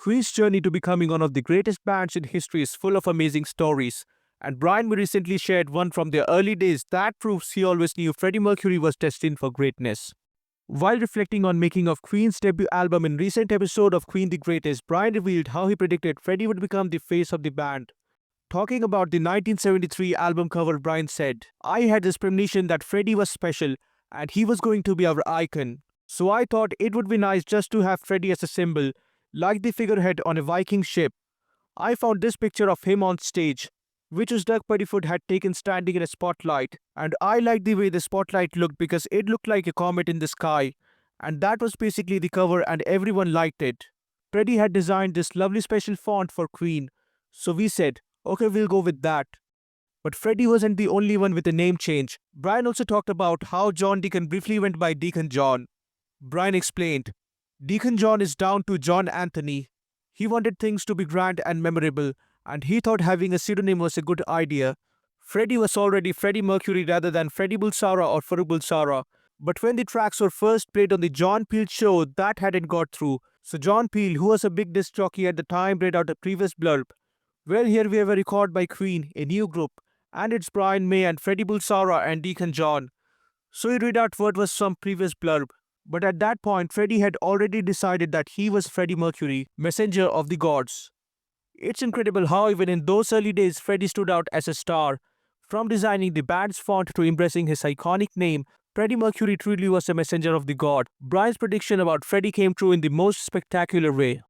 Queen's journey to becoming one of the greatest bands in history is full of amazing stories, and Brian recently shared one from their early days that proves he always knew Freddie Mercury was destined for greatness. While reflecting on making of Queen's debut album in recent episode of Queen the Greatest, Brian revealed how he predicted Freddie would become the face of the band. Talking about the 1973 album cover, Brian said, "I had this premonition that Freddie was special and he was going to be our icon. So I thought it would be nice just to have Freddie as a symbol, like the figurehead on a Viking ship. I found this picture of him on stage, which was Doug Puddifoot had taken standing in a spotlight, and I liked the way the spotlight looked because it looked like a comet in the sky, and that was basically the cover and everyone liked it. Freddie had designed this lovely special font for Queen, so we said, okay, we'll go with that." But Freddie wasn't the only one with a name change. Brian also talked about how John Deacon briefly went by Deacon John. Brian explained, "Deacon John is down to John Anthony. He wanted things to be grand and memorable, and he thought having a pseudonym was a good idea. Freddie was already Freddie Mercury rather than Freddie Bulsara or Farrukh Bulsara. But when the tracks were first played on the John Peele show, that hadn't got through. So John Peele, who was a big disc jockey at the time, read out a previous blurb. Well, here we have a record by Queen, a new group, and it's Brian May and Freddie Bulsara and Deacon John. So he read out what was some previous blurb. But at that point, Freddie had already decided that he was Freddie Mercury, messenger of the gods. It's incredible how even in those early days, Freddie stood out as a star. From designing the band's font to embracing his iconic name, Freddie Mercury truly was a messenger of the god. Brian's prediction about Freddie came true in the most spectacular way.